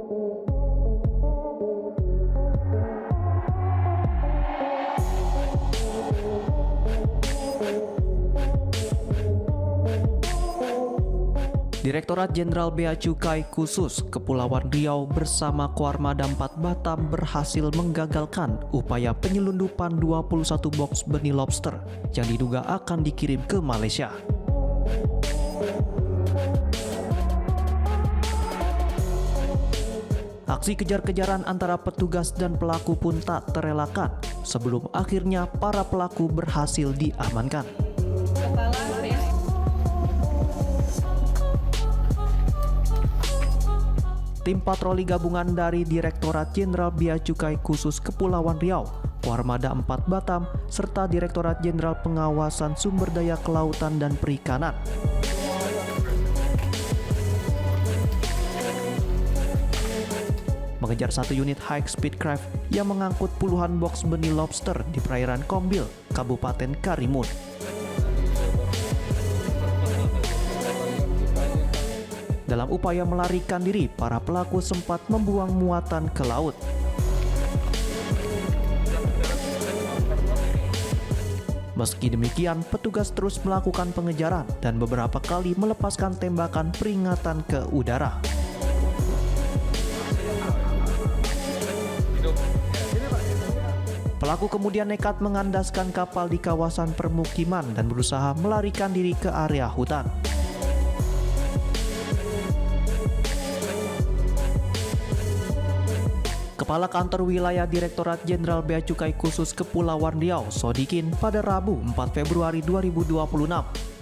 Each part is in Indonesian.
Direktorat Jenderal Bea Cukai Khusus Kepulauan Riau bersama Koarmada 4 Batam berhasil menggagalkan upaya penyelundupan 21 box benih lobster yang diduga akan dikirim ke Malaysia. Aksi kejar-kejaran antara petugas dan pelaku pun tak terelakkan sebelum akhirnya para pelaku berhasil diamankan. Tim patroli gabungan dari Direktorat Jenderal Bea Cukai Khusus Kepulauan Riau, Koarmada 4 Batam, serta Direktorat Jenderal Pengawasan Sumber Daya Kelautan dan Perikanan mengejar satu unit high-speed craft yang mengangkut puluhan box benih lobster di perairan Kombil, Kabupaten Karimun. Dalam upaya melarikan diri, para pelaku sempat membuang muatan ke laut. Meski demikian, petugas terus melakukan pengejaran dan beberapa kali melepaskan tembakan peringatan ke udara. Pelaku kemudian nekat mengandaskan kapal di kawasan permukiman dan berusaha melarikan diri ke area hutan. Kepala Kantor Wilayah Direktorat Jenderal Bea Cukai Khusus Kepulauan Riau, Sodikin, pada Rabu 4 Februari 2026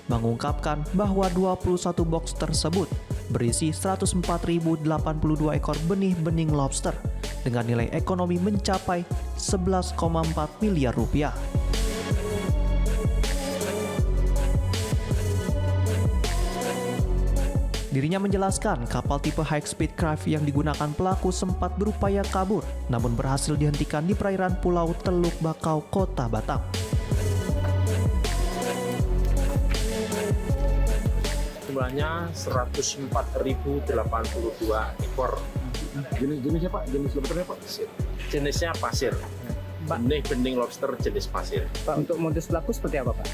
mengungkapkan bahwa 21 box tersebut berisi 104.082 ekor benih-bening lobster dengan nilai ekonomi mencapai 11,4 miliar rupiah. Dirinya menjelaskan kapal tipe high-speed craft yang digunakan pelaku sempat berupaya kabur, namun berhasil dihentikan di perairan Pulau Teluk Bakau, Kota Batam. Jumlahnya 104.082 ekor. Jenisnya Pak? Jenis lobsternya Pak? Jenisnya pasir. Benih-bening lobster jenis pasir. Pak, untuk modus pelaku seperti apa Pak?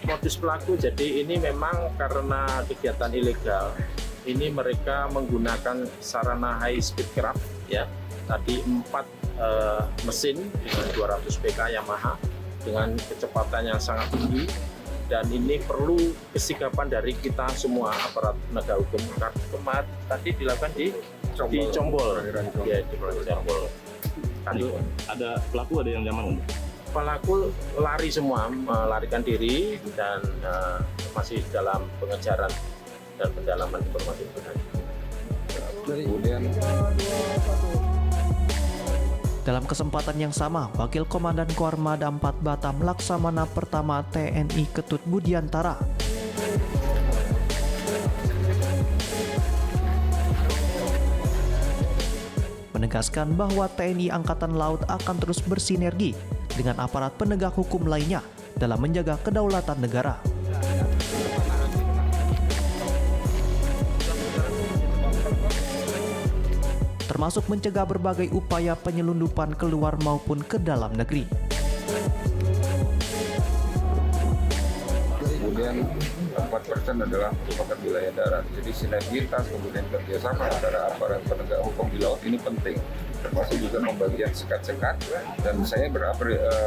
Modus pelaku jadi ini memang karena kegiatan ilegal. Ini mereka menggunakan sarana high speed craft ya. Tadi 4 mesin dengan 200 PK Yamaha dengan kecepatan yang sangat tinggi, dan ini perlu kesigapan dari kita semua aparat penegak hukum. Kemarin tadi dilakukan di Combol. Ya, di Combol. Ada pelaku, ada yang diamankan? Pelaku lari semua, melarikan diri dan masih dalam pengejaran dan pendalaman informasi. Kemudian Dalam kesempatan yang sama, Wakil Komandan Koarmada 4 Batam Laksamana Pertama TNI Ketut Budiantara menegaskan bahwa TNI Angkatan Laut akan terus bersinergi dengan aparat penegak hukum lainnya dalam menjaga kedaulatan negara. Termasuk mencegah berbagai upaya penyelundupan keluar maupun ke dalam negeri. Kemudian 4% adalah merupakan wilayah darat. Jadi sinergitas kemudian kerjasama antara aparat penegak hukum di laut ini penting. Termasuk juga pembagian sekat-sekat, dan saya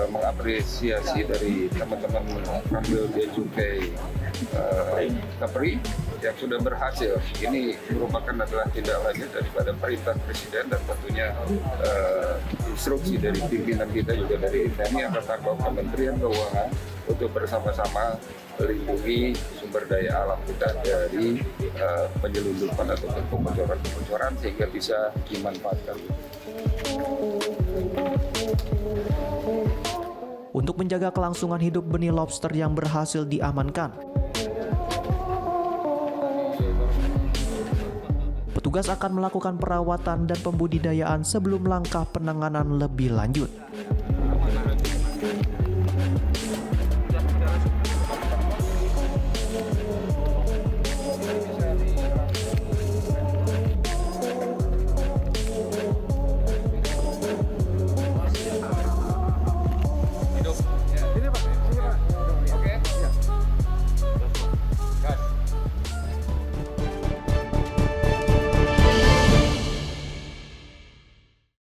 mengapresiasi dari teman-teman Kambil Bea Cukai Kepri yang sudah berhasil. Ini merupakan adalah tindak lanjut daripada perintah Presiden dan tentunya instruksi dari pimpinan kita juga dari TNI Angkatan Laut, Kementerian Keuangan untuk bersama-sama melindungi sumber daya alam kita dari penyelundupan ataupun kebocoran sehingga bisa dimanfaatkan. Untuk menjaga kelangsungan hidup benih lobster yang berhasil diamankan, petugas akan melakukan perawatan dan pembudidayaan sebelum langkah penanganan lebih lanjut.